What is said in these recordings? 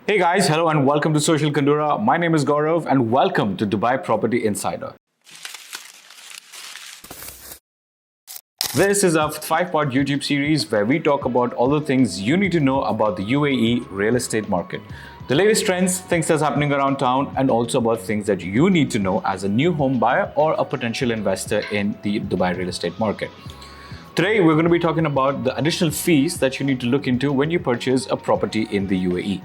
Hey guys, hello and welcome to Social Kandura. My name is Gaurav and welcome to Dubai Property Insider. This is a 5-part YouTube series where we talk about all the things you need to know about the UAE real estate market. The latest trends, things that's happening around town, and also about things that you need to know as a new home buyer or a potential investor in the Dubai real estate market. Today, we're going to be talking about the additional fees that you need to look into when you purchase a property in the UAE.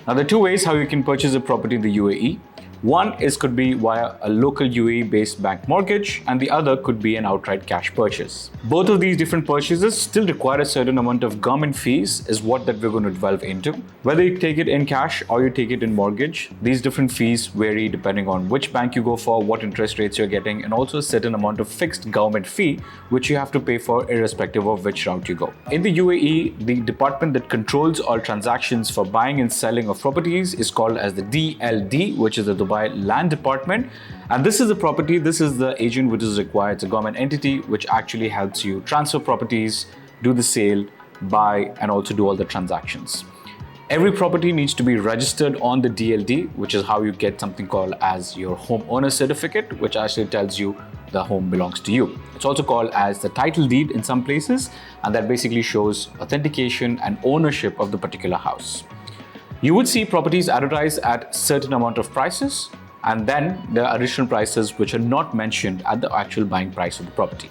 Now, there are two ways how you can purchase a property in the UAE. One could be via a local UAE-based bank mortgage, and the other could be an outright cash purchase. Both of these different purchases still require a certain amount of government fees, is what that we're going to delve into. Whether you take it in cash or you take it in mortgage, these different fees vary depending on which bank you go for, what interest rates you're getting, and also a certain amount of fixed government fee, which you have to pay for irrespective of which route you go. In the UAE, the department that controls all transactions for buying and selling of properties is called as the DLD, which is the Dubai Land Department, and this is the agent which is required. It's a government entity which actually helps you transfer properties, do the sale, buy, and also do all the transactions. Every property needs to be registered on the DLD, which is how you get something called as your home owner certificate, which actually tells you the home belongs to you. It's also called as the title deed in some places, and that basically shows authentication and ownership of the particular house. You would see properties advertised at certain amount of prices, and then there are additional prices which are not mentioned at the actual buying price of the property.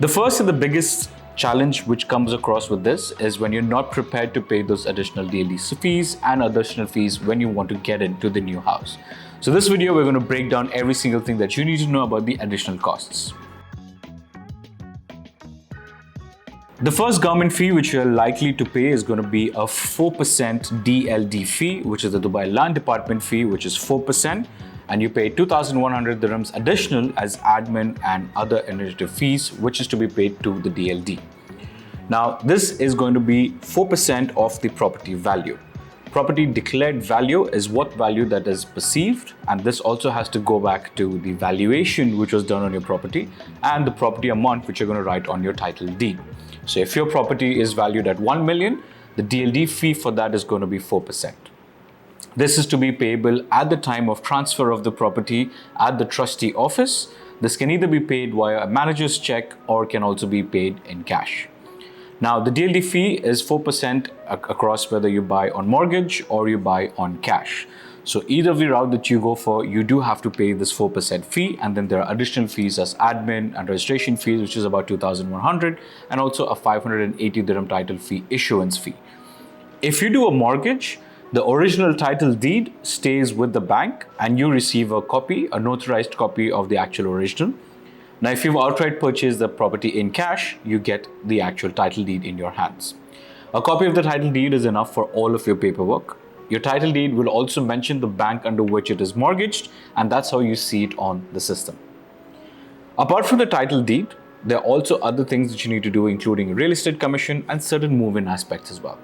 The first and the biggest challenge which comes across with this is when you're not prepared to pay those additional daily fees and additional fees when you want to get into the new house. So this video, we're going to break down every single thing that you need to know about the additional costs. The first government fee which you're likely to pay is going to be a 4% DLD fee, which is the Dubai Land Department fee, which is 4%, and you pay 2,100 dirhams additional as admin and other administrative fees, which is to be paid to the DLD. Now, this is going to be 4% of the property value. Property declared value is what value that is perceived, and this also has to go back to the valuation which was done on your property and the property amount which you're going to write on your title deed. So if your property is valued at 1 million, the DLD fee for that is going to be 4%. This is to be payable at the time of transfer of the property at the trustee office. This can either be paid via a manager's check or can also be paid in cash. Now, the DLD fee is 4% across whether you buy on mortgage or you buy on cash. So either of the route that you go for, you do have to pay this 4% fee, and then there are additional fees as admin and registration fees, which is about 2,100, and also a 580 dirham title fee issuance fee. If you do a mortgage, the original title deed stays with the bank and you receive a copy, a notarized copy of the actual original. Now, if you've outright purchased the property in cash, you get the actual title deed in your hands. A copy of the title deed is enough for all of your paperwork. Your title deed will also mention the bank under which it is mortgaged, and that's how you see it on the system. Apart from the title deed, there are also other things that you need to do, including real estate commission and certain move-in aspects as well.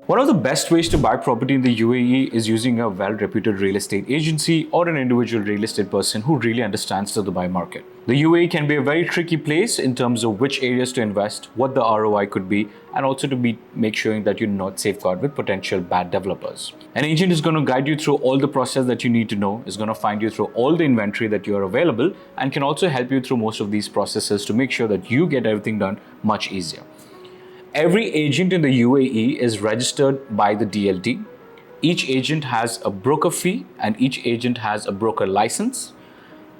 One of the best ways to buy property in the UAE is using a well-reputed real estate agency or an individual real estate person who really understands the Dubai market. The UAE can be a very tricky place in terms of which areas to invest, what the ROI could be, and also to make sure that you're not safeguarded with potential bad developers. An agent is going to guide you through all the process that you need to know, is going to find you through all the inventory that you are available, and can also help you through most of these processes to make sure that you get everything done much easier. Every agent in the UAE is registered by the DLD. Each agent has a broker fee and each agent has a broker license.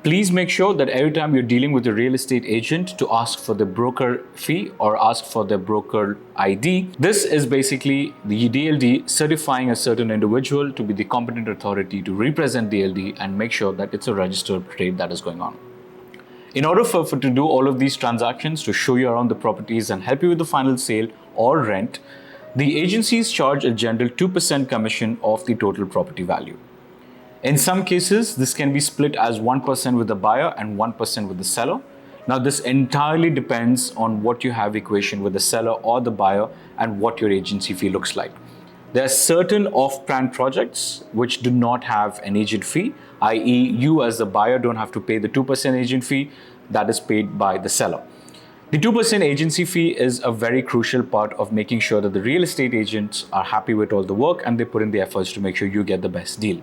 Please make sure that every time you're dealing with a real estate agent to ask for the broker fee or ask for the broker ID. This is basically the DLD certifying a certain individual to be the competent authority to represent DLD and make sure that it's a registered trade that is going on. In order for to do all of these transactions, to show you around the properties and help you with the final sale or rent, the agencies charge a general 2% commission of the total property value. In some cases, this can be split as 1% with the buyer and 1% with the seller. Now, this entirely depends on what you have equation with the seller or the buyer and what your agency fee looks like. There are certain off-plan projects which do not have an agent fee, i.e. you as the buyer don't have to pay the 2% agent fee that is paid by the seller. The 2% agency fee is a very crucial part of making sure that the real estate agents are happy with all the work and they put in the efforts to make sure you get the best deal.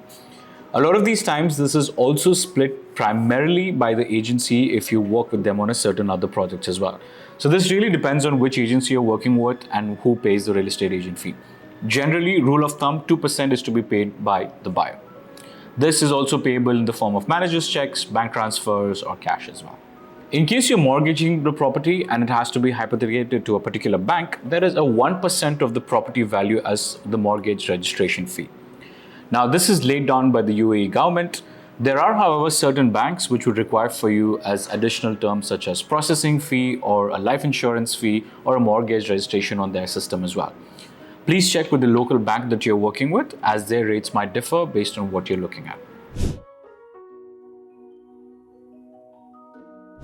A lot of these times, this is also split primarily by the agency if you work with them on a certain other projects as well. So this really depends on which agency you're working with and who pays the real estate agent fee. Generally, rule of thumb, 2% is to be paid by the buyer. This is also payable in the form of manager's checks, bank transfers, or cash as well. In case you're mortgaging the property and it has to be hypothecated to a particular bank, there is a 1% of the property value as the mortgage registration fee. Now, this is laid down by the UAE government. There are, however, certain banks which would require for you as additional terms such as processing fee or a life insurance fee or a mortgage registration on their system as well. Please check with the local bank that you're working with, as their rates might differ based on what you're looking at.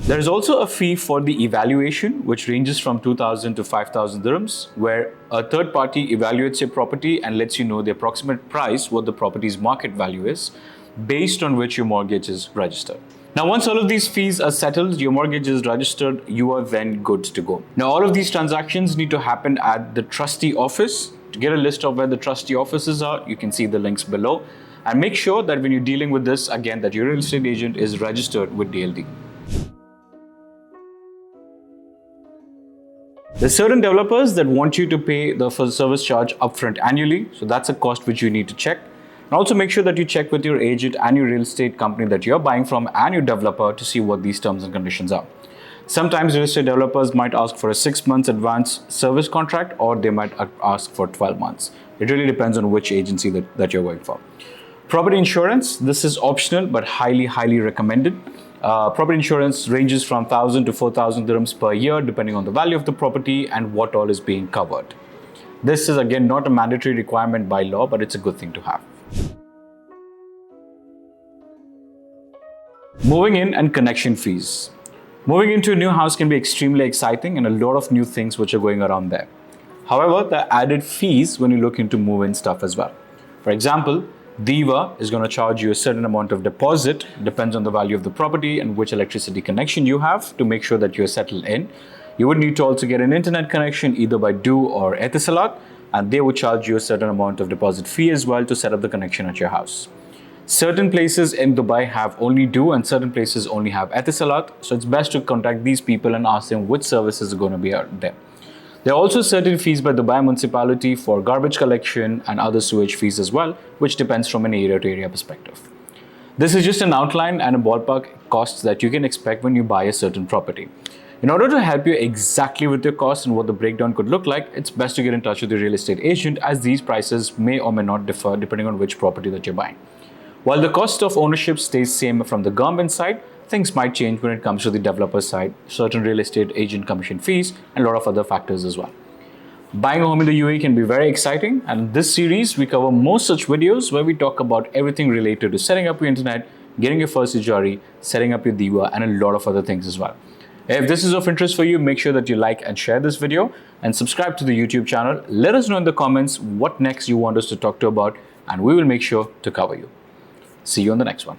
There is also a fee for the evaluation, which ranges from 2,000 to 5,000 dirhams, where a third party evaluates your property and lets you know the approximate price, what the property's market value is, based on which your mortgage is registered. Now, once all of these fees are settled, your mortgage is registered, you are then good to go. Now, all of these transactions need to happen at the trustee office. To get a list of where the trustee offices are, you can see the links below. And make sure that when you're dealing with this, again, that your real estate agent is registered with DLD. There's certain developers that want you to pay the service charge upfront annually, so that's a cost which you need to check. And also make sure that you check with your agent and your real estate company that you're buying from and your developer to see what these terms and conditions are. Sometimes real estate developers might ask for a 6 months advance service contract, or they might ask for 12 months. It really depends on which agency that you're going for. Property insurance, this is optional but highly recommended. Property insurance ranges from 1,000 to 4,000 dirhams per year depending on the value of the property and what all is being covered. This is again not a mandatory requirement by law, but it's a good thing to have. Moving in and connection fees. Moving into a new house can be extremely exciting and a lot of new things which are going around there. However, there are added fees when you look into move-in stuff as well. For example, DIVA is going to charge you a certain amount of deposit, depends on the value of the property and which electricity connection you have to make sure that you're settled in. You would need to also get an internet connection either by Du or Etisalat, and they would charge you a certain amount of deposit fee as well to set up the connection at your house. Certain places in Dubai have only Du and certain places only have Etisalat, so it's best to contact these people and ask them which services are going to be out there. There are also certain fees by Dubai municipality for garbage collection and other sewage fees as well, which depends from an area to area perspective. This is just an outline and a ballpark costs that you can expect when you buy a certain property. In order to help you exactly with your costs and what the breakdown could look like, it's best to get in touch with your real estate agent, as these prices may or may not differ depending on which property that you're buying. While the cost of ownership stays same from the government side, things might change when it comes to the developer side, certain real estate agent commission fees, and a lot of other factors as well. Buying a home in the UAE can be very exciting, and in this series, we cover more such videos where we talk about everything related to setting up your internet, getting your first ijari, setting up your DIVA, and a lot of other things as well. If this is of interest for you, make sure that you like and share this video and subscribe to the YouTube channel. Let us know in the comments what next you want us to talk to about, and we will make sure to cover you. See you on the next one.